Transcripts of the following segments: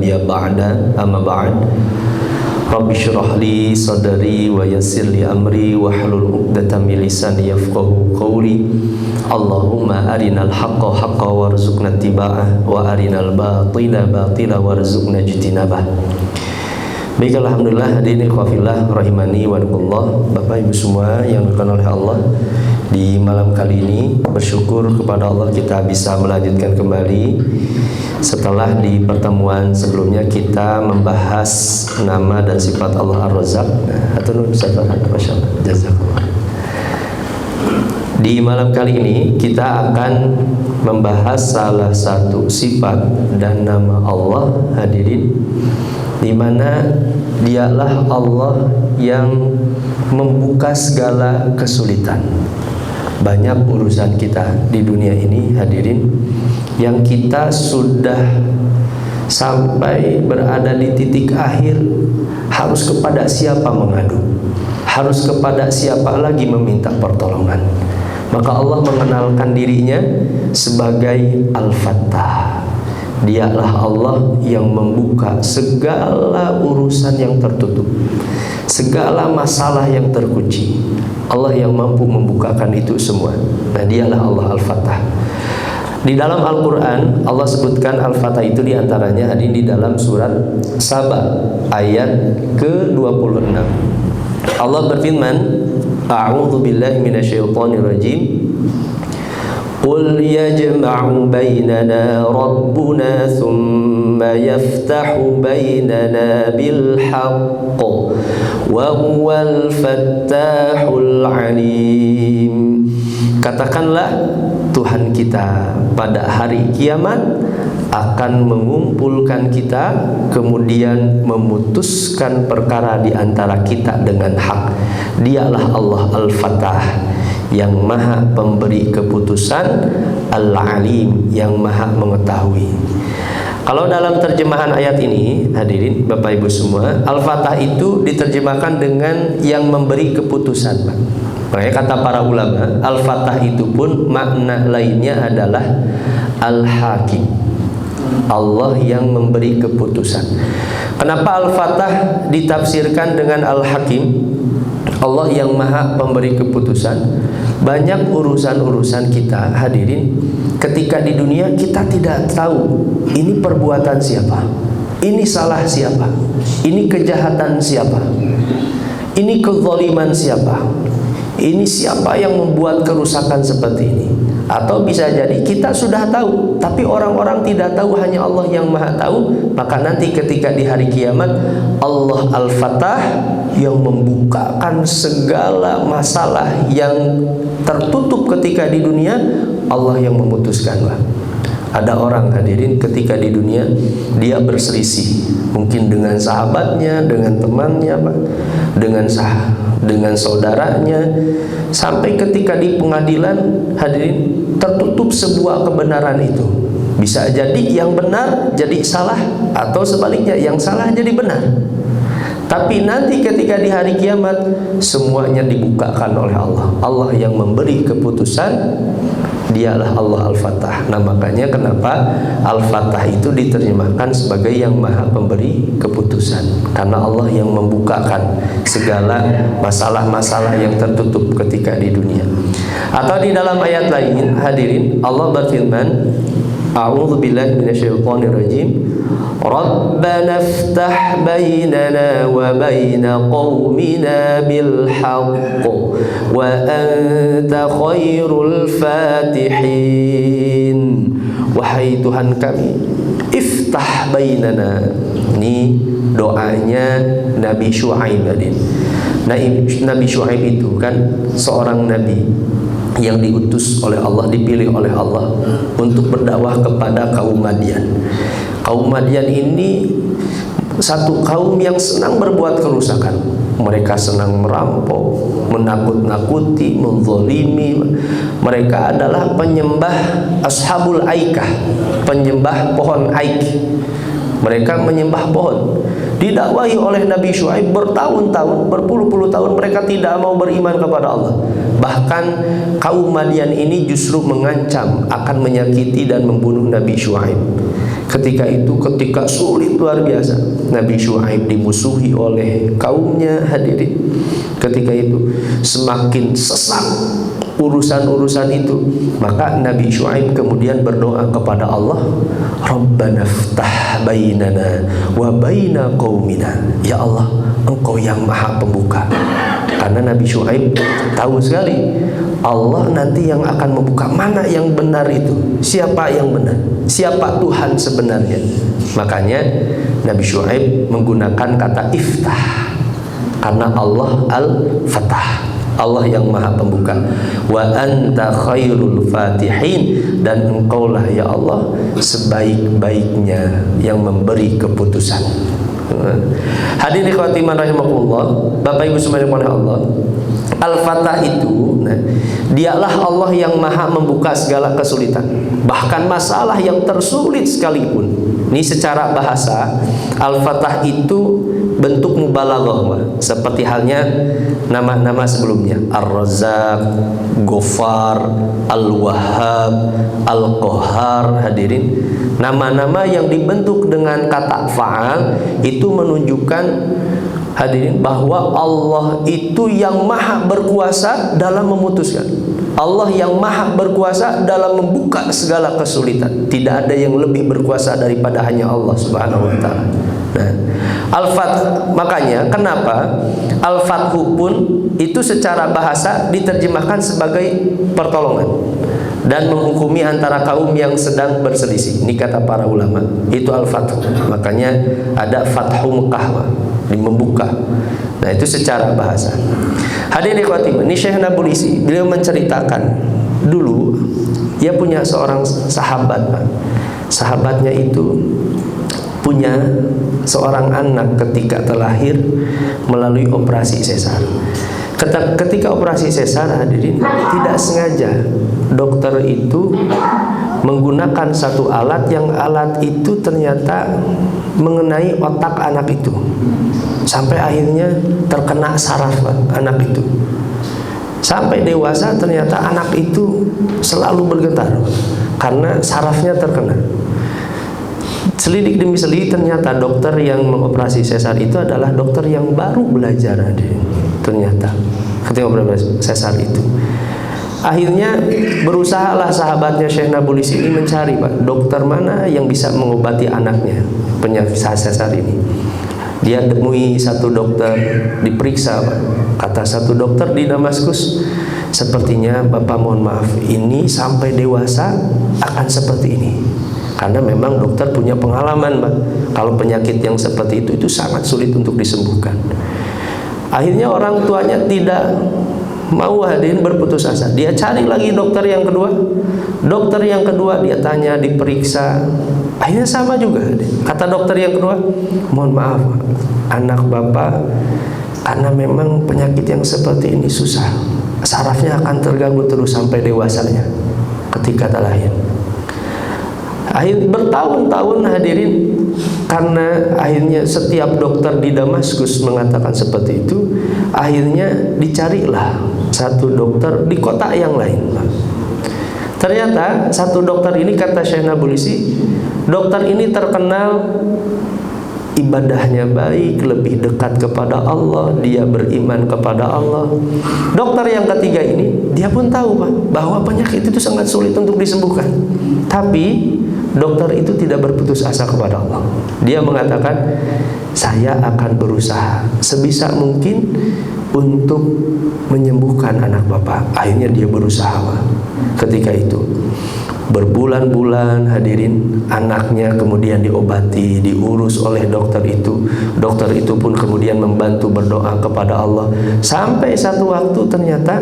nabiyya ba'da, amma ba'd. Rabbi shrah li sadri wa yassir li amri wahlul 'uqdatam min lisani yafqahu qawli. Allahumma arinal haqqa haqqan warzuqna ittiba'ah wa arinal batila batila warzuqna ijtinabah. Baik, alhamdulillah, hadirin ikhwafillah rahimani wa rahimakumullah. Bapak Ibu semua yang dimuliakan oleh Allah, di malam kali ini bersyukur kepada Allah kita bisa melanjutkan kembali setelah di pertemuan sebelumnya kita membahas nama dan sifat Allah Ar-Razzaq. Jazakallah. Di malam kali ini kita akan membahas salah satu sifat dan nama Allah, hadirin, di mana dialah Allah yang membuka segala kesulitan. Banyak urusan kita di dunia ini, hadirin, yang kita sudah sampai berada di titik akhir, harus kepada siapa mengadu, harus kepada siapa lagi meminta pertolongan. Maka Allah mengenalkan dirinya sebagai Al-Fattah. Dialah Allah yang membuka segala urusan yang tertutup, segala masalah yang terkunci. Allah yang mampu membukakan itu semua. Nah, dialah Allah Al-Fattah. Di dalam Al-Quran Allah sebutkan Al-Fattah itu diantaranya hadir di dalam surat Saba ayat ke-26. Allah berfirman, A'udzu billahi minasyaitonir rajim. Qul yajma'u bainana rabbuna thumma yaftahu bainana bil haqq wa huwal fattahul alim. Katakanlah, Tuhan kita pada hari kiamat akan mengumpulkan kita, kemudian memutuskan perkara di antara kita dengan hak. Dialah Allah Al-Fattah, yang maha pemberi keputusan, Al-Alim, yang maha mengetahui. Kalau dalam terjemahan ayat ini, hadirin Bapak Ibu semua, Al-Fattah itu diterjemahkan dengan yang memberi keputusan, Pak. Makanya kata para ulama, Al-Fattah itu pun makna lainnya adalah Al-Hakim, Allah yang memberi keputusan. Kenapa Al-Fattah ditafsirkan dengan Al-Hakim, Allah yang maha pemberi keputusan? Banyak urusan-urusan kita, hadirin, ketika di dunia kita tidak tahu ini perbuatan siapa, ini salah siapa, ini kejahatan siapa, ini kezaliman siapa, ini siapa yang membuat kerusakan seperti ini. Atau bisa jadi kita sudah tahu, tapi orang-orang tidak tahu, hanya Allah yang maha tahu. Maka nanti ketika di hari kiamat, Allah Al-Fattah yang membukakan segala masalah yang tertutup ketika di dunia, Allah yang memutuskan. Ada orang, hadirin, ketika di dunia dia berselisih, mungkin dengan sahabatnya, dengan temannya, dengan saudaranya, sampai ketika di pengadilan, hadirin, tertutup sebuah kebenaran itu. Bisa jadi yang benar jadi salah, atau sebaliknya yang salah jadi benar. Tapi nanti ketika di hari kiamat, semuanya dibukakan oleh Allah. Allah yang memberi keputusan, dialah Allah Al-Fattah. Nah, makanya kenapa Al-Fattah itu diterjemahkan sebagai yang maha pemberi keputusan, karena Allah yang membukakan segala masalah-masalah yang tertutup ketika di dunia. Atau di dalam ayat lain, hadirin, Allah berfirman, A'udzu billahi minasyaitonir rajim. Rabbana iftah bainana wa baina qaumina bil haqq wa anta khairul fatihin. Wahai Tuhan kami, iftah bainana. Ini doanya Nabi Syuaib. Nabi Syuaib itu kan seorang nabi yang diutus oleh Allah, dipilih oleh Allah untuk berdakwah kepada kaum Madian. Kaum Madian ini satu kaum yang senang berbuat kerusakan. Mereka senang merampok, menakut-nakuti, menzalimi. Mereka adalah penyembah Ashabul Aikah, penyembah pohon aik. Mereka menyembah pohon. Didakwahi oleh Nabi Syuaib bertahun-tahun, berpuluh-puluh tahun mereka tidak mau beriman kepada Allah. Bahkan kaum Madian ini justru mengancam akan menyakiti dan membunuh Nabi Syuaib. Ketika itu ketika sulit luar biasa, Nabi Syuaib dimusuhi oleh kaumnya, hadirin. Ketika itu semakin sesak urusan-urusan itu, maka Nabi Syuaib kemudian berdoa kepada Allah, Rabbana ftah bainana wa baina qaumina. Ya Allah, Engkau yang maha pembuka. Karena Nabi Syuaib tahu sekali Allah nanti yang akan membuka mana yang benar itu, siapa yang benar, siapa Tuhan sebenarnya. Makanya Nabi Syuaib menggunakan kata iftah, karena Allah al-fatah, Allah yang maha pembuka. Wa anta khairul fatihin, dan engkaulah ya Allah sebaik-baiknya yang memberi keputusan. Hadirin ikhwati rahimakumullah, Bapak Ibu semuanya oleh Allah, Al-Fatah itu, dialah Allah yang maha membuka segala kesulitan, bahkan masalah yang tersulit sekalipun. Ini secara bahasa, Al-Fatah itu bentuk mubalaghah, seperti halnya nama-nama sebelumnya, Ar-Razzaq, Ghafar, Al-Wahhab, Al-Qahhar. Hadirin, nama-nama yang dibentuk dengan kata fa'al itu menunjukkan, hadirin, bahwa Allah itu yang maha berkuasa dalam memutuskan, Allah yang maha berkuasa dalam membuka segala kesulitan. Tidak ada yang lebih berkuasa daripada hanya Allah Subhanahu wa ta'ala. Nah, Al-Fath, makanya kenapa Al-Fathu pun itu secara bahasa diterjemahkan sebagai pertolongan dan menghukumi antara kaum yang sedang berselisih. Ini kata para ulama, itu Al-Fathu. Makanya ada Fathu Mekah, membuka. Nah, itu secara bahasa. Hadirin ikhwati, ini Syekh Nabulsi, beliau menceritakan dulu dia punya seorang sahabat, Pak. Sahabatnya itu punya seorang anak ketika terlahir melalui operasi sesar. Ketika operasi sesar, hadirin, tidak sengaja dokter itu menggunakan satu alat yang alat itu ternyata mengenai otak anak itu, sampai akhirnya terkena saraf anak itu. Sampai dewasa ternyata anak itu selalu bergetar karena sarafnya terkena. Selidik demi selidik, ternyata dokter yang mengoperasi sesar itu adalah dokter yang baru belajar. Ternyata ketika operasi sesar itu, akhirnya berusahalah sahabatnya Syekh Nabulsi ini mencari, Pak, dokter mana yang bisa mengobati anaknya penyakit sesar ini. Dia temui satu dokter, diperiksa, Pak. Kata satu dokter di Damaskus, sepertinya Bapak mohon maaf, ini sampai dewasa akan seperti ini. Karena memang dokter punya pengalaman, Pak. Kalau penyakit yang seperti itu sangat sulit untuk disembuhkan. Akhirnya orang tuanya tidak mau, hadirin, berputus asa. Dia cari lagi dokter yang kedua. Dokter yang kedua dia tanya, diperiksa. Akhirnya sama juga. Kata dokter yang kedua, mohon maaf, anak Bapak karena memang penyakit yang seperti ini susah. Sarafnya akan terganggu terus sampai dewasanya ketika terlahir. Akhirnya bertahun-tahun, hadirin, karena akhirnya setiap dokter di Damaskus mengatakan seperti itu, akhirnya dicarilah satu dokter di kota yang lain. Ternyata satu dokter ini, kata Syekh Nabulsi, dokter ini terkenal ibadahnya baik, lebih dekat kepada Allah, dia beriman kepada Allah. Dokter yang ketiga ini, dia pun tahu, Pak, bahwa penyakit itu sangat sulit untuk disembuhkan. Tapi dokter itu tidak berputus asa kepada Allah. Dia mengatakan, saya akan berusaha sebisa mungkin untuk menyembuhkan anak Bapak. Akhirnya dia berusaha, Pak. Ketika itu berbulan-bulan, hadirin, anaknya kemudian diobati, diurus oleh dokter itu. Dokter itu pun kemudian membantu berdoa kepada Allah. Sampai satu waktu ternyata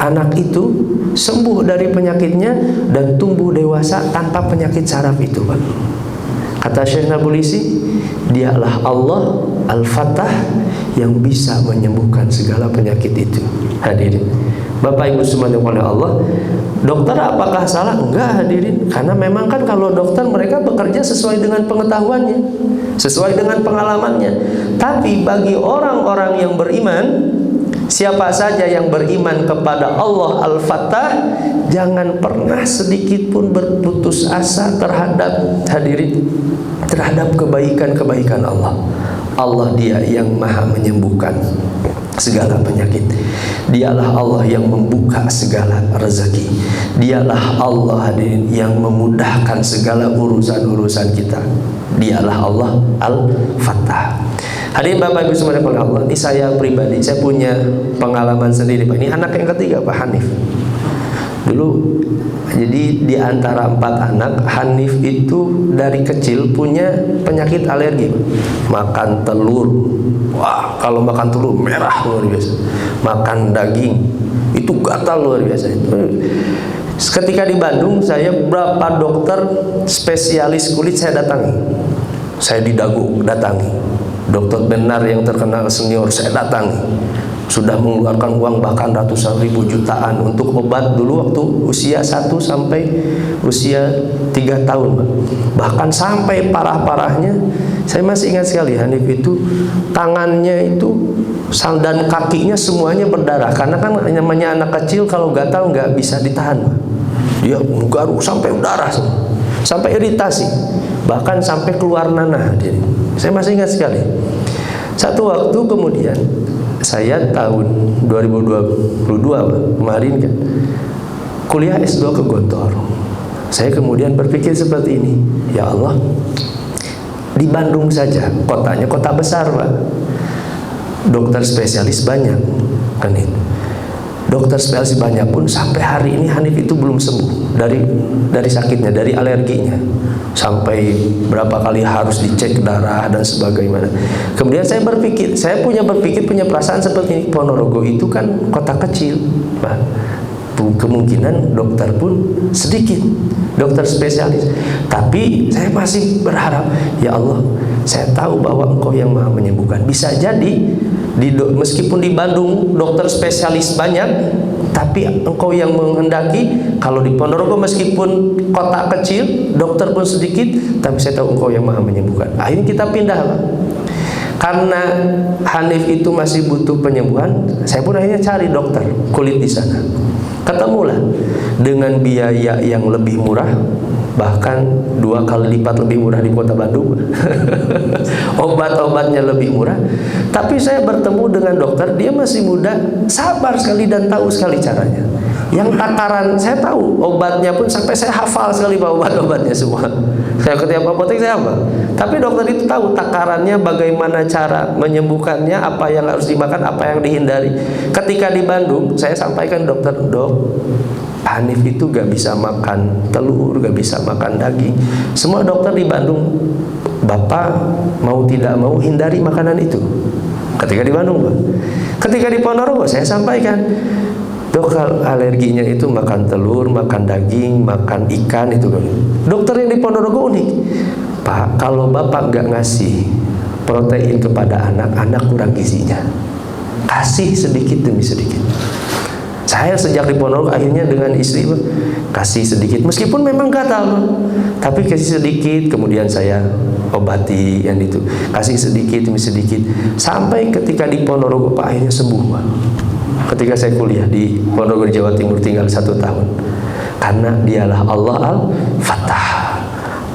anak itu sembuh dari penyakitnya dan tumbuh dewasa tanpa penyakit saraf itu, Pak. Kata Syekh Nabulsi, dialah Allah Al-Fatah yang bisa menyembuhkan segala penyakit itu. Hadirin, Bapak Ibu semuanya oleh Allah, dokter apakah salah? Enggak, hadirin. Karena memang kan kalau dokter mereka bekerja sesuai dengan pengetahuannya, sesuai dengan pengalamannya. Tapi bagi orang-orang yang beriman, Siapa saja yang beriman kepada Allah Al-Fattah, jangan pernah sedikit pun berputus asa terhadap hadirin, terhadap kebaikan-kebaikan Allah. Allah dia yang maha menyembuhkan segala penyakit. Dialah Allah yang membuka segala rezeki. Dialah Allah hadirin yang memudahkan segala urusan-urusan kita. Dialah Allah Al-Fattah. Hadirin Bapak Ibu semua oleh Allah, ini saya pribadi, saya punya pengalaman sendiri Pak. Ini anak yang ketiga Pak Hanif. Dulu jadi di antara 4 anak, Hanif itu dari kecil punya penyakit alergi. Makan telur, wah kalau makan telur merah luar biasa. Makan daging itu gatal luar biasa. Ketika di Bandung, saya berapa dokter spesialis kulit saya datangi. Saya di Dago datangi. Dokter benar yang terkenal senior saya datangi. Sudah mengeluarkan uang bahkan ratusan ribu jutaan untuk obat dulu waktu usia 1 sampai usia 3 tahun. Bahkan sampai parah-parahnya, saya masih ingat sekali Hanif itu tangannya itu dan kakinya semuanya berdarah. Karena kan namanya anak kecil kalau gatal nggak bisa ditahan. Dia garuk sampai darah semua, sampai iritasi, bahkan sampai keluar nanah dia. Saya masih ingat sekali. Satu waktu kemudian, saya tahun 2022 kemarin kan kuliah S2 ke Gontor. Saya kemudian berpikir seperti ini, ya Allah, di Bandung saja, kotanya kota besar Pak, dokter spesialis banyak kan itu. Dokter spesialis banyak pun sampai hari ini Hanif itu belum sembuh dari sakitnya, dari alerginya. Sampai berapa kali harus dicek darah dan sebagainya. Kemudian saya punya perasaan seperti ini. Ponorogo itu kan kota kecil, Pak. Kemungkinan dokter pun sedikit, dokter spesialis. Tapi saya masih berharap, ya Allah, saya tahu bahwa Engkau yang maha menyembuhkan. Bisa jadi meskipun di Bandung dokter spesialis banyak, tapi Engkau yang menghendaki. Kalau di Ponorogo meskipun kota kecil, dokter pun sedikit, tapi saya tahu Engkau yang maha menyembuhkan. Akhirnya kita pindah Pak. Karena Hanif itu masih butuh penyembuhan, saya pun akhirnya cari dokter kulit di sana. Ketemulah dengan biaya yang lebih murah, bahkan 2 kali lipat lebih murah di kota Bandung. Obat-obatnya lebih murah. Tapi saya bertemu dengan dokter, dia masih muda, sabar sekali dan tahu sekali caranya. Yang takaran saya tahu, obatnya pun sampai saya hafal sekali Pak, obat-obatnya semua. Saya ke tiap apotek saya hafal. Tapi dokter itu tahu takarannya, bagaimana cara menyembuhkannya, apa yang harus dimakan, apa yang dihindari. Ketika di Bandung, saya sampaikan dokter, dok, Hanif itu gak bisa makan telur, gak bisa makan daging. Semua dokter di Bandung, Bapak mau tidak mau hindari makanan itu. Ketika di Bandung Pak. Ketika di Ponorogo saya sampaikan, dok, alerginya itu makan telur, makan daging, makan ikan itu kan. Dokter yang di Ponorogo unik, Pak, kalau Bapak nggak ngasih protein kepada anak, anak kurang gizinya. Kasih sedikit demi sedikit. Saya sejak di Ponorogo akhirnya dengan istri kasih sedikit, meskipun memang gatal, tapi kasih sedikit. Kemudian saya obati yang itu, kasih sedikit demi sedikit, sampai ketika di Ponorogo Pak akhirnya sembuh Pak. Ketika saya kuliah di Ponorogo Jawa Timur tinggal 1 tahun, karena dialah Allah Al-Fattah,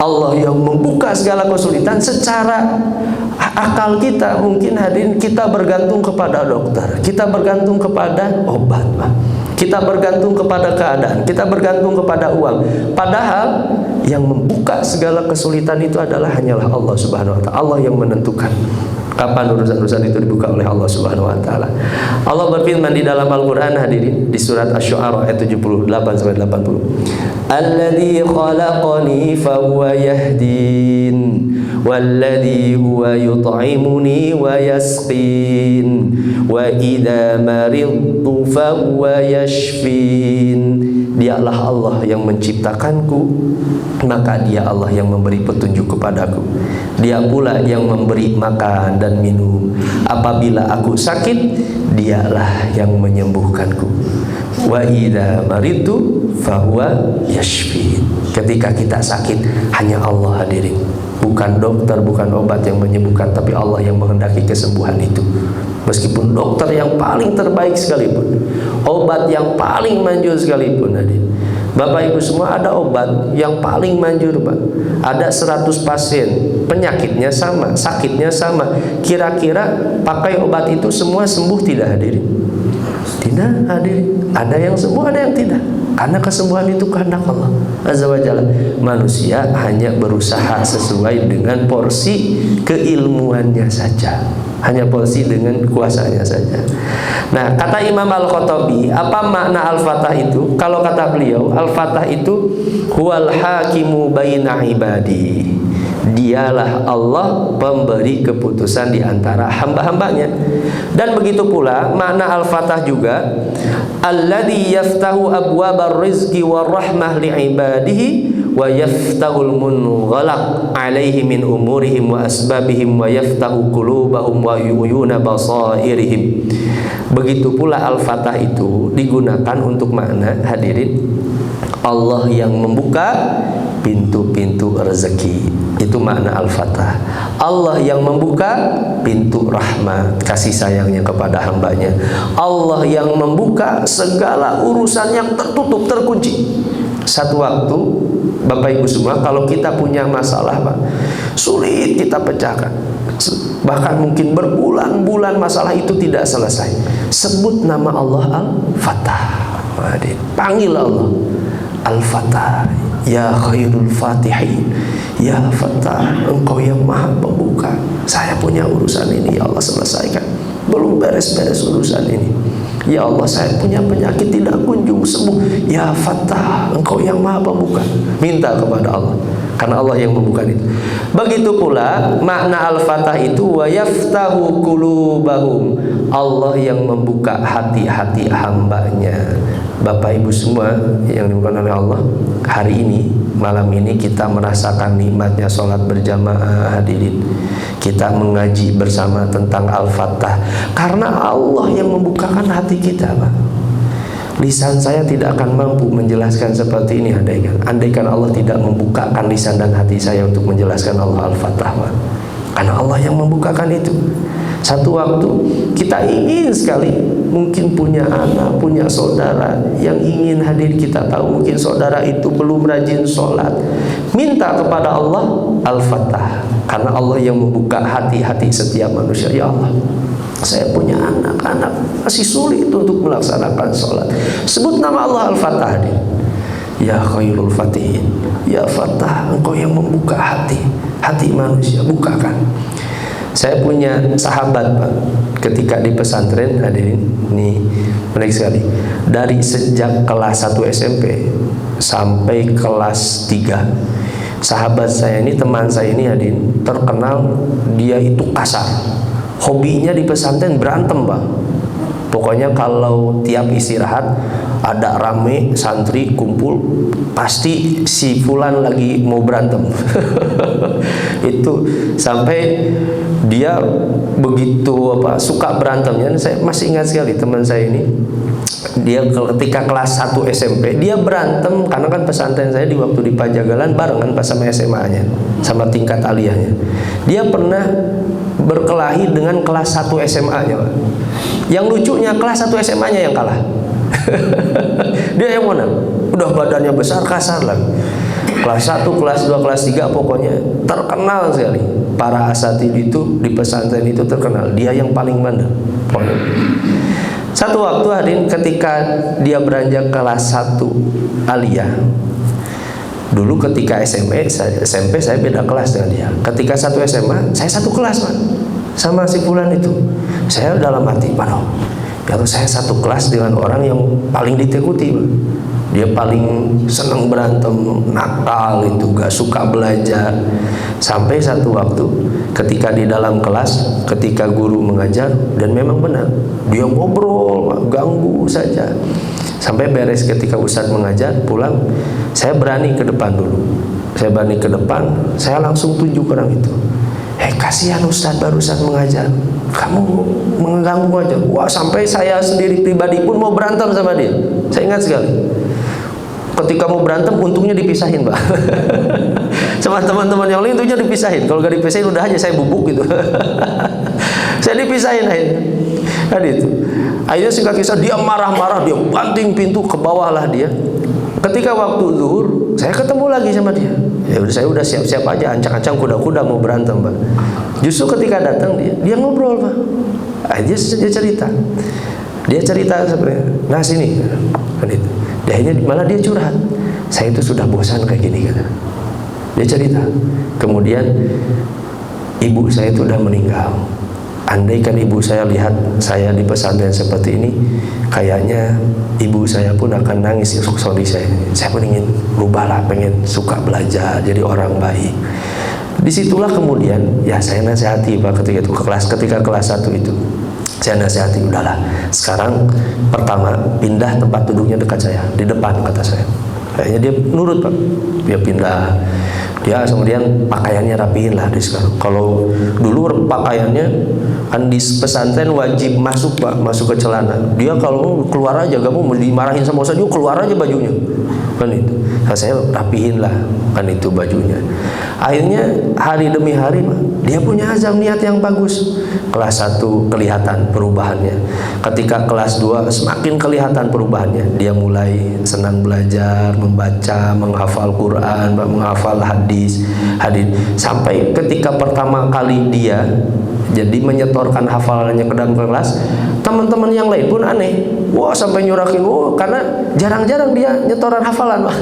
Allah yang membuka segala kesulitan. Secara akal kita mungkin hadirin kita bergantung kepada dokter, kita bergantung kepada obat Pak. Kita bergantung kepada keadaan, kita bergantung kepada uang. Padahal yang membuka segala kesulitan itu adalah hanyalah Allah Subhanahu wa ta'ala. Allah yang menentukan kapan urusan-urusan itu dibuka oleh Allah Subhanahu wa ta'ala. Allah berfirman di dalam Al-Qur'an hadirin di surat Asy-Syu'ara ayat 78 sampai 80. Alladzi khalaqani fahuwa yahdin walladzi huwa yut'imuni wa yasqin wa idza maridtu fahuwa yashfin. Dialah Allah yang menciptakanku, maka dia Allah yang memberi petunjuk kepadaku. Dia pula yang memberi makan dan minum. Apabila aku sakit, dialah yang menyembuhkanku. Wa idza maridtu fahuwa yashfi. Ketika kita sakit, hanya Allah hadirin. Bukan dokter, bukan obat yang menyembuhkan, tapi Allah yang menghendaki kesembuhan itu. Meskipun dokter yang paling terbaik sekalipun, obat yang paling manjur sekalipun, hadirin. Bapak Ibu semua, ada obat yang paling manjur, Pak. Ada 100 pasien, penyakitnya sama, sakitnya sama. Kira-kira pakai obat itu semua sembuh tidak, hadirin? Tidak, hadirin. Ada yang sembuh, ada yang tidak. Karena kesembuhan itu kehendak Allah Azza wa Jalla. Manusia hanya berusaha sesuai dengan porsi keilmuannya saja, hanya porsi dengan kuasanya saja. Nah, kata Imam Al-Khattabi, apa makna Al-Fatah itu? Kalau kata beliau, Al-Fatah itu huwal hakimu baina ibadi. Dialah Allah pemberi keputusan di antara hamba-hambanya. Dan begitu pula makna Al-Fatah juga, alladzi yaftahu abwabar rizqi war rahmah li ibadihi wa yaftahul munghalaq alaihi min umurihim wa asbabihim wa yaftahu qulubahum wa uyuna basairihim. Begitu pula Al-Fatah itu digunakan untuk makna, hadirin, Allah yang membuka pintu-pintu rezeki. Itu makna Al-Fatah. Allah yang membuka pintu rahmat, kasih sayangnya kepada hambanya. Allah yang membuka segala urusan yang tertutup, terkunci. Satu waktu, Bapak Ibu semua, kalau kita punya masalah, Pak, sulit kita pecahkan. Bahkan mungkin berbulan-bulan masalah itu tidak selesai. Sebut nama Allah Al-Fatah. Panggil Allah Al-Fatah. Ya khairul fatihin, ya Fatah, engkau yang maha pembuka. Saya punya urusan ini, ya Allah, selesaikan. Belum beres-beres urusan ini, ya Allah, saya punya penyakit tidak kunjung sembuh. Ya Fatah, engkau yang maha pembuka. Minta kepada Allah, karena Allah yang membuka itu. Begitu pula makna Al-Fatah itu, wa yaftahu qulubahum. Allah yang membuka hati-hati hambanya. Bapak Ibu semua yang dimuliakan oleh Allah, hari ini, malam ini kita merasakan nikmatnya sholat berjamaah, hadirin. Kita mengaji bersama tentang Al-Fatah, karena Allah yang membukakan hati kita, Pak. Lisan saya tidak akan mampu menjelaskan seperti ini, andaikan Allah tidak membukakan lisan dan hati saya untuk menjelaskan Allah Al-Fatah, Pak. Karena Allah yang membukakan itu. Satu waktu kita ingin sekali, mungkin punya anak, punya saudara yang ingin hadir. Kita tahu mungkin saudara itu belum rajin sholat. Minta kepada Allah Al-Fatah, karena Allah yang membuka hati-hati setiap manusia. Ya Allah, saya punya anak-anak masih sulit untuk melaksanakan sholat. Sebut nama Allah Al-Fatah, hadir. Ya khairul fatihin, ya Fatah, engkau yang membuka hati manusia, bukakan. Saya punya sahabat, Pak, ketika di pesantren, hadirin, ini menarik sekali. Dari sejak kelas 1 SMP sampai kelas 3, sahabat saya ini, teman saya ini, hadirin, terkenal dia itu kasar. Hobinya di pesantren berantem, Pak. Pokoknya kalau tiap istirahat ada rame santri kumpul, pasti si fulan lagi mau berantem. Itu sampai dia begitu suka berantemnya. Saya masih ingat sekali teman saya ini. Dia ketika kelas 1 SMP dia berantem, karena kan pesantren saya di waktu di Pajagalan barengan pas sama SMA-nya, sama tingkat aliyahnya. Dia pernah berkelahi dengan kelas 1 SMA-nya, Pak. Yang lucunya kelas 1 SMA-nya yang kalah. Dia yang menang. Udah badannya besar, kasar lagi. Kelas 1, kelas 2, kelas 3 pokoknya terkenal sekali. Para asatid itu di pesantren itu terkenal. Dia yang paling bandel. Satu waktu, hadirin, ketika dia beranjak kelas 1 aliyah. Dulu ketika SMP saya beda kelas dengan dia. Ketika 1 SMA, saya satu kelas, Pak, sama si fulan itu. Saya dalam hati, Pak, kalau saya satu kelas dengan orang yang paling ditakuti, Pak. Dia paling senang berantem, nakal itu, gak suka belajar. Sampai satu waktu ketika di dalam kelas, ketika guru mengajar, dan memang benar dia ngobrol, Pak, ganggu saja. Sampai beres ketika Ustadz mengajar, pulang, saya berani ke depan dulu. Saya berani ke depan, saya langsung tunjuk orang itu. Kasihan Ustadz barusan mengajar, kamu mengganggu aja. Wah, sampai saya sendiri pribadi pun mau berantem sama dia. Saya ingat sekali. ketika mau berantem untungnya dipisahin, Pak. Sama teman-teman yang lain untungnya dipisahin. Kalau gak dipisahin udah aja saya bubuk gitu. Saya dipisahin akhirnya. Kan itu. Akhirnya singkat kisah dia marah-marah, dia banting pintu, ke bawah lah dia. Ketika waktu zuhur, saya ketemu lagi sama dia. Ya udah, saya udah siap-siap aja, ancang-ancang kuda-kuda mau berantem, Pak. Justru ketika datang dia ngobrol, Pak. Dia cerita. Dia cerita sebenarnya. Nah sini, kan itu. Akhirnya malah dia curhat. Saya itu sudah bosan kayak gini, kata. Dia cerita. Kemudian ibu saya itu udah meninggal. Andaikan ibu saya lihat saya di pesantren seperti ini, kayaknya ibu saya pun akan nangis. Sorry, saya pengen berubah lah, pengen suka belajar, jadi orang baik. Disitulah kemudian ya saya nasihati, Pak, ketika kelas 1 itu. Saya nasihati, udahlah, sekarang pertama pindah tempat duduknya dekat saya, di depan, kata saya. Kayaknya dia nurut, Pak. Dia pindah. Dia kemudian pakaiannya rapihin lah di sekarang. Kalau dulu pakaiannya kan di pesantren wajib masuk, Pak, masuk ke celana. Dia kalau keluar aja, kamu dimarahin sama ustaz juga, keluar aja bajunya. Kan itu. Nah, saya rapihin lah kan itu bajunya. Akhirnya hari demi hari, Pak, dia punya azam niat yang bagus. Kelas 1 kelihatan perubahannya. Ketika kelas 2 semakin kelihatan perubahannya. Dia mulai senang belajar, membaca, menghafal Quran, menghafal hadis. Sampai ketika pertama kali dia jadi menyetorkan hafalannya ke dalam kelas, teman-teman yang lain pun aneh. Wah, sampai nyurakin, karena jarang-jarang dia nyetoran hafalan, Pak.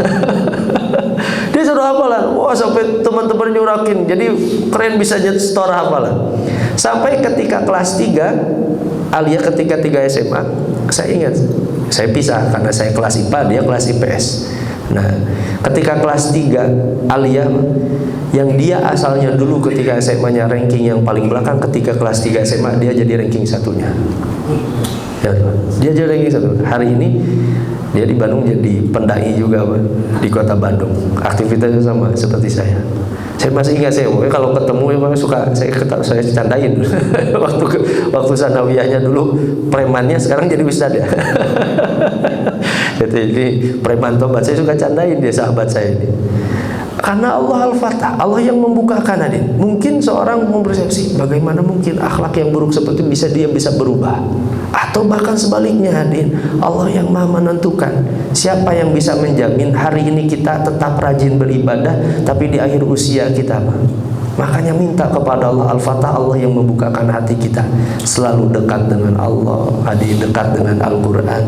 Dia suruh hafalan. Wah, sampai teman-teman nyurakin. Jadi keren bisa nyetor hafalan. Sampai ketika kelas 3, Alia ketika 3 SMA, saya ingat, saya pisah karena saya kelas IPA, dia kelas IPS. Nah, ketika kelas 3 Alia yang dia asalnya dulu ketika SMA-nya ranking yang paling belakang, ketika kelas 3 SMA dia jadi ranking 1-nya. Ya, dia jadi ranking 1. Hari ini dia di Bandung jadi pendai juga, Pak, di kota Bandung. Aktivitasnya sama seperti saya. Saya masih ingat, saya kalau ketemu memang suka saya candain. waktu sanawiyahnya dulu premannya, sekarang jadi ustad ya. Jadi preman tobat, saya suka candain dia, sahabat saya ini. Karena Allah Al-Fatah, Allah yang membukakan, adin. Mungkin seorang mempersepsi, bagaimana mungkin akhlak yang buruk seperti itu dia bisa berubah? Atau bahkan sebaliknya, adin, Allah yang Maha menentukan. Siapa yang bisa menjamin hari ini kita tetap rajin beribadah, tapi di akhir usia kita, makanya minta kepada Allah Al-Fatah, Allah yang membukakan hati kita selalu dekat dengan Allah, dekat dengan Al-Quran.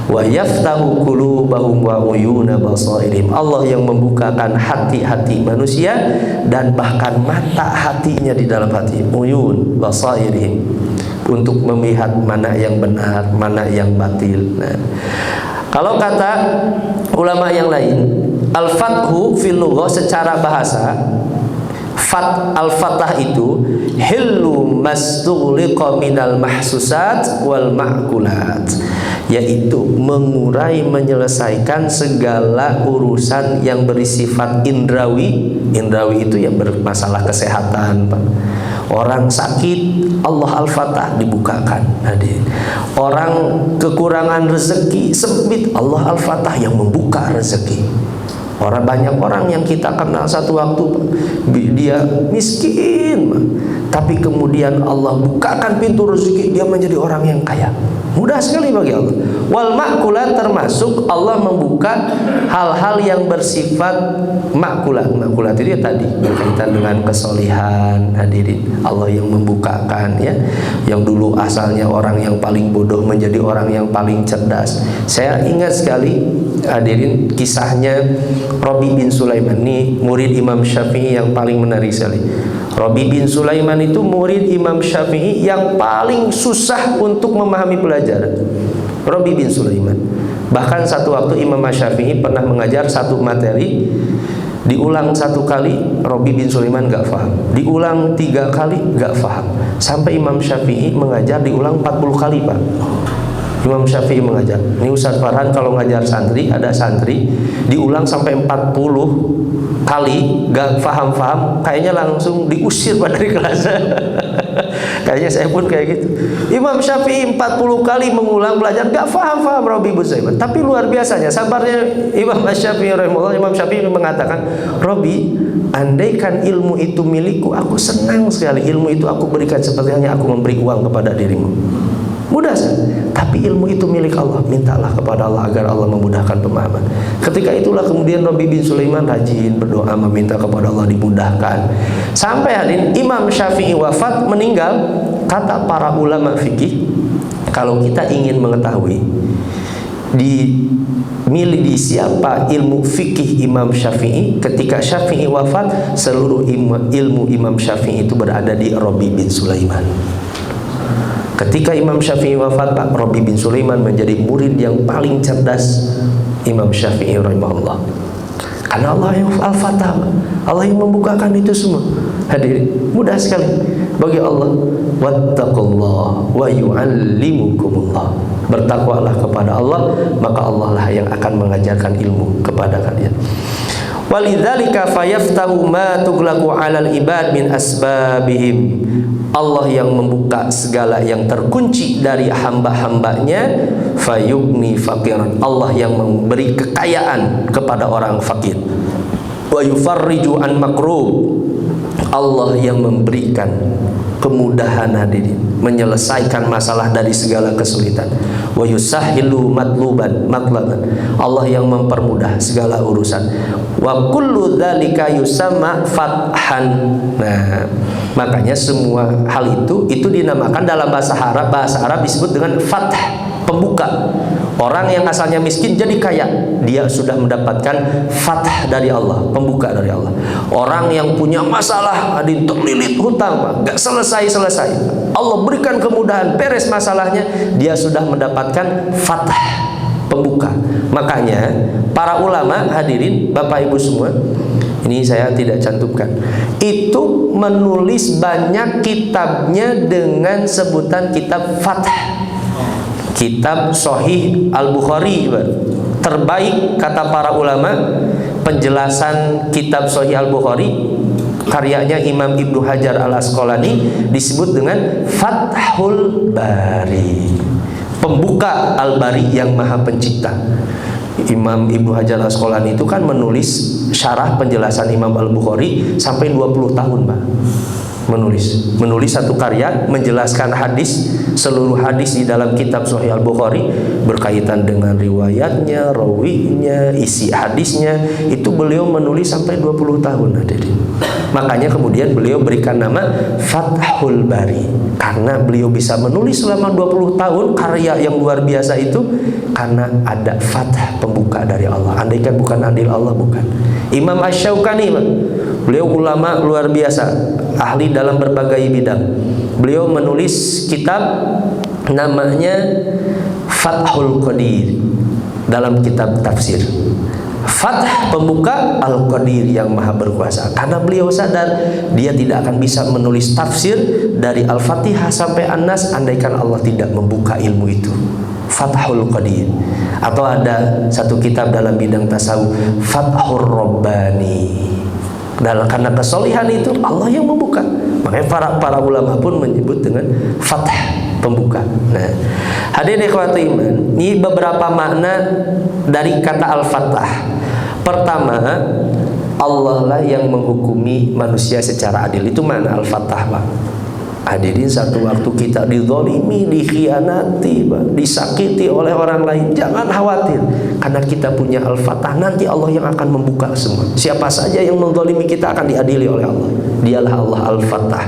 Wa yaftahu qulubahum wa uyuna basairihim, Allah yang membukakan hati-hati manusia dan bahkan mata hatinya di dalam hati, uyun basairihim, untuk melihat mana yang benar, mana yang batil. Nah, kalau kata ulama yang lain, al-fathu fil lughah secara bahasa, al-fatah itu hillu mastughliqa minal mahsusat wal ma'kulat, yaitu mengurai, menyelesaikan segala urusan yang bersifat indrawi. Indrawi itu yang bermasalah kesehatan, Pak. Orang sakit, Allah Al-Fatah dibukakan. Orang kekurangan rezeki, sempit, Allah Al-Fatah yang membuka rezeki. Banyak orang yang kita kenal satu waktu dia miskin, tapi kemudian Allah bukakan pintu rezeki, dia menjadi orang yang kaya. Mudah sekali bagi Allah. Wal ma'kulat, termasuk Allah membuka hal-hal yang bersifat ma'kulat. Ma'kulat itu ya tadi berkaitan dengan kesolihan, hadirin. Allah yang membukakan, ya. Yang dulu asalnya orang yang paling bodoh menjadi orang yang paling cerdas. Saya ingat sekali, hadirin, kisahnya Rabi bin Sulaiman. Ini murid Imam Syafi'i yang paling menarik sekali. Rabi bin Sulaiman itu murid Imam Syafi'i yang paling susah untuk memahami pelajaran. Rabi bin Sulaiman. Bahkan satu waktu Imam Syafi'i pernah mengajar satu materi, diulang 1 kali Rabi bin Sulaiman gak paham, diulang 3 kali gak paham, sampai Imam Syafi'i mengajar diulang 40 kali, Pak. Imam Syafi'i mengajar. Ini Ustaz Farhan kalau ngajar santri, ada santri diulang sampai 40 kali gak paham-paham, kayaknya langsung diusir dari kelas. Kayaknya saya pun kayak gitu. Imam Syafi'i 40 kali mengulang belajar, gak faham Robi bin Sulaiman. Tapi luar biasanya sabarnya Imam Syafi'i rahimahullah. Imam Syafi'i mengatakan, Robi, andaikan ilmu itu milikku, aku senang sekali. Ilmu itu aku berikan seperti hanya aku memberi uang kepada dirimu. Mudah saja. Tapi ilmu itu milik Allah. Mintalah kepada Allah agar Allah memudahkan pemahaman. Ketika itulah kemudian Robi bin Sulaiman rajin berdoa meminta kepada Allah dimudahkan. Sampai hadirin Imam Syafi'i wafat, meninggal. Kata para ulama fikih, kalau kita ingin mengetahui di siapa ilmu fikih Imam Syafi'i, ketika Syafi'i wafat, seluruh ilmu Imam Syafi'i itu berada di Robi bin Sulaiman. Ketika Imam Syafi'i wafat, Pak Robi bin Sulaiman menjadi murid yang paling cerdas Imam Syafi'i rahimahullah. Karena Allah yang Al-Fatah, Allah yang membukakan itu semua. Hadirin, mudah sekali bagi Allah. Wattaqullah wa yu'allimukumullah. Bertakwalah kepada Allah, maka Allah lah yang akan mengajarkan ilmu kepada kalian. Walidzalika fayaftahu ma tughlaqu 'alal ibad min asbabihim. Allah yang membuka segala yang terkunci dari hamba-hambanya, fayugni faqiran. Allah yang memberi kekayaan kepada orang fakir. Wa yufarriju an makrub. Allah yang memberikan kemudahan hadirin, menyelesaikan masalah dari segala kesulitan. Wa yusahhilu matlaban. Allah yang mempermudah segala urusan. Wa kullu dzalika yusamma fathan. Nah, makanya semua hal itu dinamakan dalam bahasa Arab disebut dengan fath, pembuka. Orang yang asalnya miskin jadi kaya, dia sudah mendapatkan fath dari Allah, pembuka dari Allah. Orang yang punya masalah, terlilit hutang, gak selesai-selesai, Allah berikan kemudahan, beres masalahnya, dia sudah mendapatkan fath, pembuka. Makanya para ulama hadirin, Bapak Ibu semua, ini saya tidak cantumkan, itu menulis banyak kitabnya dengan sebutan kitab fath. Kitab Sahih Al-Bukhari terbaik kata para ulama, penjelasan kitab Sahih Al-Bukhari karyanya Imam Ibnu Hajar Al-Asqalani disebut dengan Fathul Bari, pembuka Al-Bari yang Maha Pencipta. Imam Ibnu Hajar Al-Asqalani itu kan menulis syarah penjelasan Imam Al-Bukhari sampai 20 tahun, Pak. Menulis satu karya menjelaskan hadis, seluruh hadis di dalam kitab Sahih Al-Bukhari berkaitan dengan riwayatnya, rawinya, isi hadisnya, itu beliau menulis sampai 20 tahun hadirin. Makanya kemudian beliau berikan nama Fathul Bari, karena beliau bisa menulis selama 20 tahun karya yang luar biasa itu karena ada fath, pembuka dari Allah. Andaikan bukan adil Allah, bukan. Imam Asy-Syaukani, beliau ulama luar biasa, ahli dalam berbagai bidang. Beliau menulis kitab namanya Fathul Qadir dalam kitab tafsir. Fath, pembuka, Al-Qadir yang Maha Berkuasa. Karena beliau sadar dia tidak akan bisa menulis tafsir dari Al-Fatihah sampai An-Nas andaikan Allah tidak membuka ilmu itu. Fathul Qadir. Atau ada satu kitab dalam bidang tasawuf, Fathur Rabbani. Karena kesolihan itu Allah yang membuka. Makanya para ulama pun menyebut dengan fath, pembuka. Nah, hadirin ikhwati iman, ini beberapa makna dari kata Al-Fattah. Pertama, Allah lah yang menghukumi manusia secara adil. Itu makna Al-Fattah, Pak. Hadirin, satu waktu kita dizalimi, dikhianati, disakiti oleh orang lain, jangan khawatir, karena kita punya Al-Fattah. Nanti Allah yang akan membuka semua. Siapa saja yang menzalimi kita akan diadili oleh Allah. Dialah Allah Al-Fattah.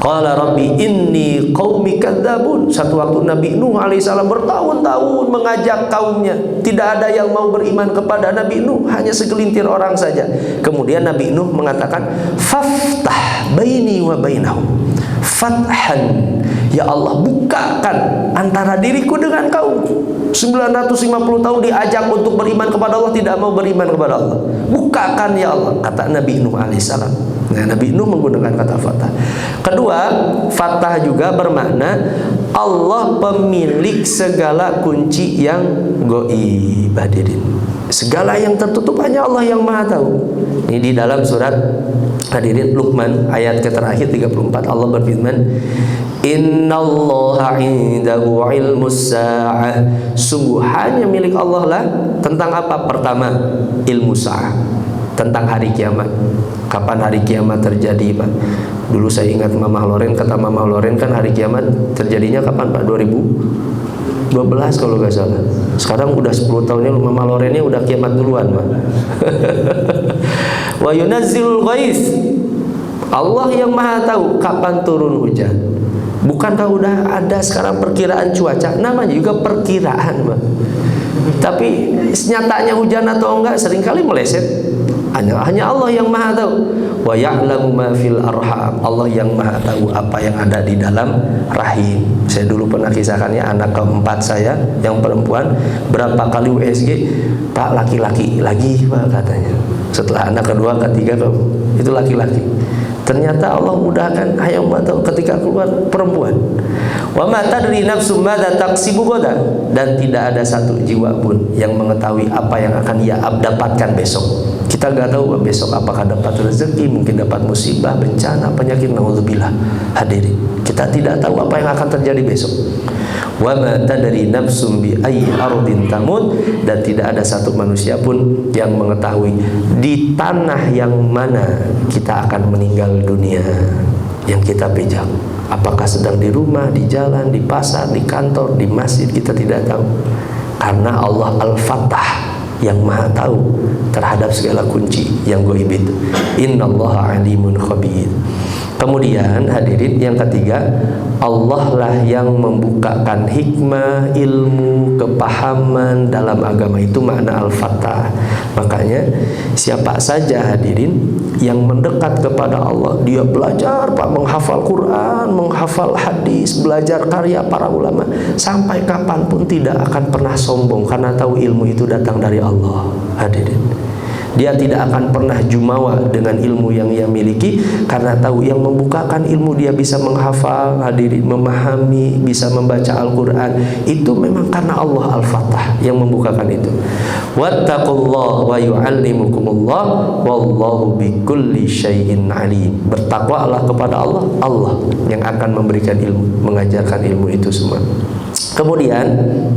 Qala Rabbi inni qaumi kadzabun. Satu waktu Nabi Nuh alaihissalam bertahun-tahun mengajak kaumnya, tidak ada yang mau beriman kepada Nabi Nuh, hanya segelintir orang saja. Kemudian Nabi Nuh mengatakan, faftah baini wa bainahum fathan, ya Allah, bukakan antara diriku dengan kaum. 950 tahun diajak untuk beriman kepada Allah, tidak mau beriman kepada Allah. Bukakan ya Allah, kata Nabi Nuh alaihissalam. Nah, Nabi Nuh menggunakan kata fathah. Kedua, fathah juga bermakna Allah pemilik segala kunci yang gaib. Hadirin, segala yang tertutup hanya Allah yang Maha tahu. Ini di dalam surat hadirin Luqman ayat terakhir 34, Allah berfirman, Innallaha indahu ilmus sa'ah. Sungguh hanya milik Allah lah. Tentang apa? Pertama, ilmu sa'ah, tentang hari kiamat. Kapan hari kiamat terjadi, Pak? Dulu saya ingat Mama Loren, kata Mama Loren kan hari kiamat terjadinya kapan, Pak? 2012 kalau nggak salah. Sekarang udah 10 tahunnya Mama Lorennya udah kiamat duluan, Pak. Wa yunazzilul ghais. Allah yang Maha tahu kapan turun hujan. Bukankah udah ada sekarang perkiraan cuaca? Namanya juga perkiraan, Pak. Tapi nyatanya hujan atau enggak seringkali meleset. Hanya Allah yang Maha tahu. Wa ya'lamu ma fil arham. Allah yang Maha tahu apa yang ada di dalam rahim. Saya dulu pernah kisahkannya, anak keempat saya yang perempuan berapa kali USG, Pak, laki-laki lagi, Pak, katanya. Setelah anak kedua, ketiga, itu laki-laki. Ternyata Allah mudahkan, hayang tahu ketika keluar perempuan. Wa ma tadri nafsum madza taksibu ghadan. Dan tidak ada satu jiwa pun yang mengetahui apa yang akan ia dapatkan besok. Kita nggak tahu besok apakah dapat rezeki, mungkin dapat musibah, bencana, penyakit, naudzubillah. Hadirin, kita tidak tahu apa yang akan terjadi besok. Wa ma tadri nafsum bi ayyi ardin tamut. Dan tidak ada satu manusia pun yang mengetahui di tanah yang mana kita akan meninggal dunia yang kita pegang. Apakah sedang di rumah, di jalan, di pasar, di kantor, di masjid, kita tidak tahu. Karena Allah Al-Fattah yang Maha tahu terhadap segala kunci yang gaib itu. Innallaha alimun khabir. Kemudian hadirin, yang ketiga, Allah lah yang membukakan hikmah, ilmu, kepahaman dalam agama. Itu makna Al-Fattah. Makanya siapa saja hadirin yang mendekat kepada Allah, dia belajar, Pak, menghafal Quran, menghafal hadis, belajar karya para ulama, sampai kapanpun tidak akan pernah sombong karena tahu ilmu itu datang dari Allah. Hadirin, dia tidak akan pernah jumawa dengan ilmu yang ia miliki karena tahu yang membukakan ilmu dia bisa menghafal, hadirin, memahami, bisa membaca Al-Quran. Itu memang karena Allah Al-Fattah yang membukakan itu. Wattaqullah wa yu'allimukumullah wallahu bikulli syai'in alim. Bertakwalah kepada Allah, Allah yang akan memberikan ilmu, mengajarkan ilmu itu semua. Kemudian,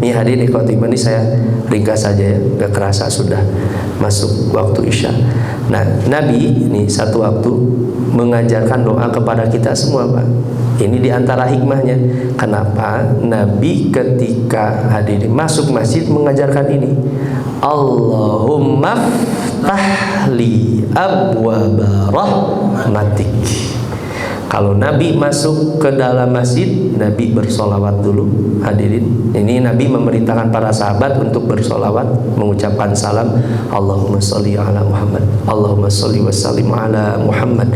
nih hadirin ikhwati iman, ini saya ringkas saja ya, gak kerasa sudah masuk waktu Isya. Nah, Nabi ini satu waktu mengajarkan doa kepada kita semua, Pak. Ini diantara hikmahnya. Kenapa Nabi ketika hadirin masuk masjid mengajarkan ini? Allahumma ftahli abwaba rahmatik. Kalau Nabi masuk ke dalam masjid, Nabi bersolawat dulu. Hadirin, ini Nabi memerintahkan para sahabat untuk bersolawat, mengucapkan salam, Allahumma sholli ala Muhammad, Allahumma sholli wa sallim ala Muhammad.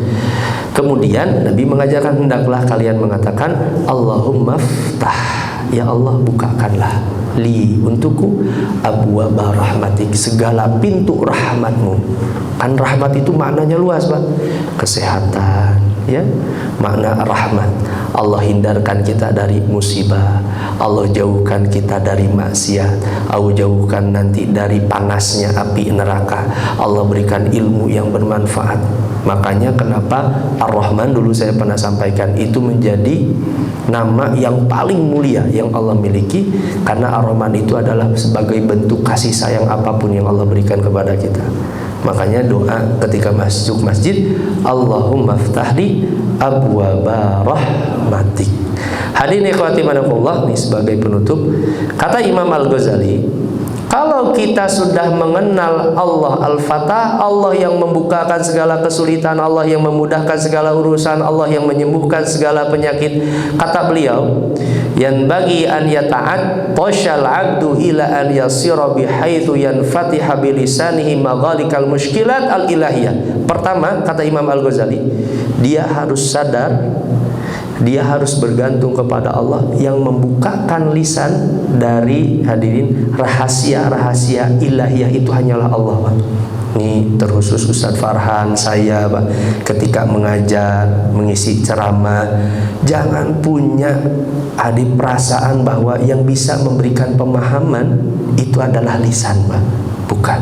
Kemudian Nabi mengajarkan, hendaklah kalian mengatakan Allahumma ftah, ya Allah bukakanlah li, untukku, abwaba rahmatik, segala pintu rahmatmu. Kan rahmat itu maknanya luas, Pak. Kesehatan, ya, makna rahmat. Allah hindarkan kita dari musibah, Allah jauhkan kita dari maksiat, Allah jauhkan nanti dari panasnya api neraka, Allah berikan ilmu yang bermanfaat. Makanya kenapa Ar-Rahman, dulu saya pernah sampaikan, itu menjadi nama yang paling mulia yang Allah miliki, karena Ar-Rahman itu adalah sebagai bentuk kasih sayang apapun yang Allah berikan kepada kita. Makanya doa ketika masuk masjid, Allahumma ftahli abwaba rahmatik. Hadirin ikhwati manakullah, ini sebagai penutup, kata Imam Al-Ghazali, kalau kita sudah mengenal Allah Al-Fattah, Allah yang membukakan segala kesulitan, Allah yang memudahkan segala urusan, Allah yang menyembuhkan segala penyakit, kata beliau, yang bagi an yata'at toshal abdu ila an yasira bihaithu yanfatiha bilisanihi maghalikal mushkilat al-ilahiyah. Pertama, kata Imam Al-Ghazali, dia harus sadar, dia harus bergantung kepada Allah yang membukakan lisan dari hadirin rahasia-rahasia ilahiyah itu hanyalah Allah, Pak. Ini terkhusus Ustadz Farhan, saya, Pak, ketika mengajar, mengisi ceramah, jangan punya perasaan bahwa yang bisa memberikan pemahaman itu adalah lisan, Pak. Bukan.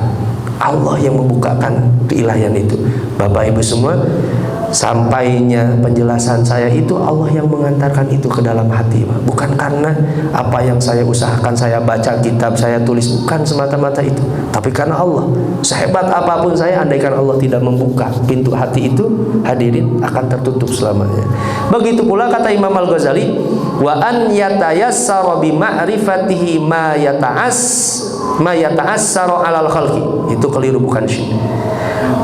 Allah yang membukakan keilahian itu. Bapak Ibu semua, sampainya penjelasan saya itu Allah yang mengantarkan itu ke dalam hati, bukan karena apa yang saya usahakan, saya baca kitab, saya tulis, bukan semata-mata itu, tapi karena Allah. Sehebat apapun saya, andaikan Allah tidak membuka pintu hati itu, hadirin, akan tertutup selamanya. Begitu pula kata Imam Al-Ghazali, wa an yatayassara bi ma'rifatihi ma yata'assaru 'alal khalqi. Itu keliru, bukan syirik.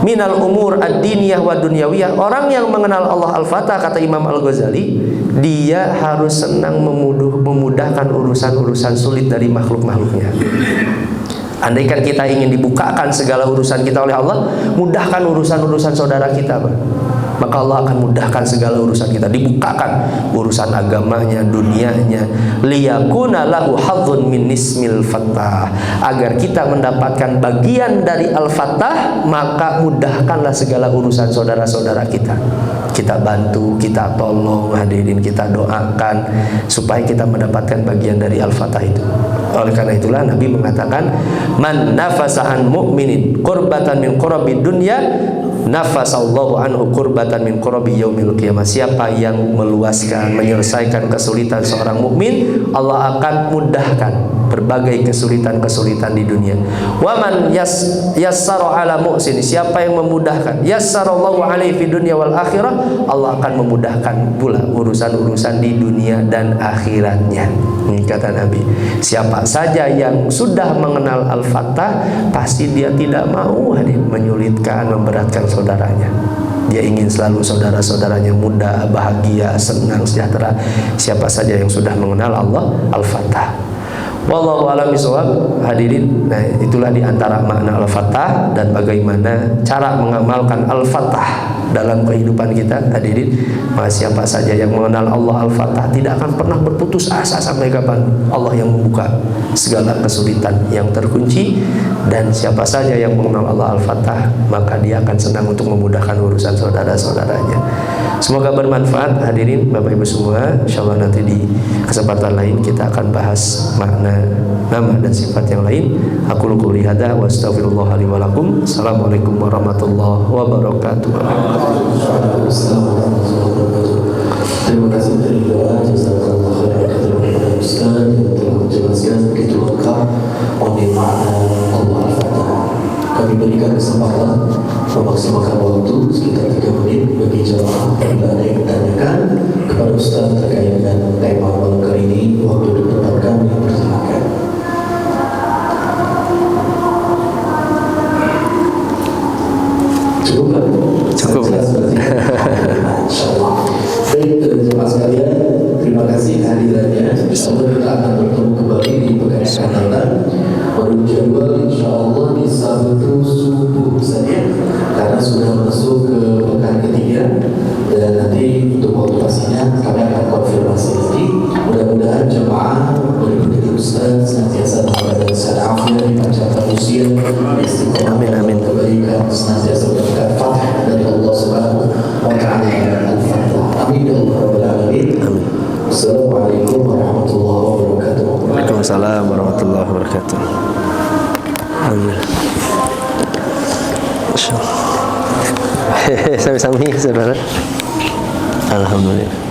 Minal umur ad-diniyah wa dunyawiyah. Orang yang mengenal Allah Al-Fatah, kata Imam Al-Ghazali, dia harus senang memudahkan urusan-urusan sulit dari makhluk-makhluknya. Andaikan kita ingin dibukakan segala urusan kita oleh Allah, mudahkan urusan-urusan saudara kita, maka Allah akan mudahkan segala urusan kita, dibukakan urusan agamanya, dunianya, liyakuna lahu hadzun min ismil fattah, agar kita mendapatkan bagian dari Al-Fattah, maka mudahkanlah segala urusan saudara-saudara kita. Kita bantu, kita tolong, hadirin, kita doakan supaya kita mendapatkan bagian dari Al-Fatah itu. Oleh karena itulah Nabi mengatakan, man nafasahan mu'minin qurbatan min qurabi dunya, nafasallahu anhu qurbatan min qurabi yaumil qiyamah. Siapa yang meluaskan, menyelesaikan kesulitan seorang mukmin, Allah akan mudahkan berbagai kesulitan-kesulitan di dunia. Wa man yassara ala muhsin, siapa yang memudahkan, yassarallahu alaihi fid dunya wal akhirah, Allah akan memudahkan pula urusan-urusan di dunia dan akhiratnya. Ini kata Nabi, siapa saja yang sudah mengenal Al-Fatah, pasti dia tidak mau menyulitkan, memberatkan saudaranya. Dia ingin selalu saudara-saudaranya mudah, bahagia, senang, sejahtera. Siapa saja yang sudah mengenal Allah Al-Fatah. Wallahu a'lam bishawab, hadirin. Nah, itulah diantara makna Al-Fatah dan bagaimana cara mengamalkan Al-Fatah dalam kehidupan kita, hadirin. Maka siapa saja yang mengenal Allah Al-Fatah tidak akan pernah berputus asa sampai kapan. Allah yang membuka segala kesulitan yang terkunci, dan siapa saja yang mengenal Allah Al-Fatah, maka dia akan senang untuk memudahkan urusan saudara-saudaranya. Semoga bermanfaat, hadirin, Bapak Ibu semua. Insyaallah nanti di kesempatan lain kita akan bahas makna nama dan sifat yang lain. Aku qouli hadza wa astaghfirullah li wa lakum. Assalamualaikum warahmatullahi wabarakatuh. Terima kasih dari doa, jazakallahu khairan kepada Ustaz yang telah menjelaskan begitu lengkap mengenai makna Allah Al-Fatah. Kami berikan kesempatan memaksimalkan waktu sekitar 3 menit bagi jemaah bila ada yang ditanyakan kepada Ustaz terkait dengan tema malam kali ini. Waktu dipersilakan, dipersilakan. Cukup kan? Cukup. Insyaallah. Baik, jemaah sekalian, terima kasih hadirannya. Insyaallah kita akan bertemu kembali di pekan yang akan datang. Menurut jadwal insyaallah di Sabtu subuh saja, karena sudah masuk ke pekan ketiga, dan nanti untuk waktu pastinya kami akan konfirmasi lagi. Mudah-mudahan jemaah berikut Ustaz senantiasa dalam keadaan afiat, dipanjangkan usia, istiqomah, amin, kebaikan, senantiasa mendapatkan fathah dari Allah Subhanahu wa Ta'ala. Al-Fatihah. Amin ya rabbal alamin. Amin. Assalamualaikum warahmatullahi wabarakatuh. Waalaikumsalam warahmatullahi wabarakatuh. Alhamdulillah. Sami-sami saudara. Alhamdulillah.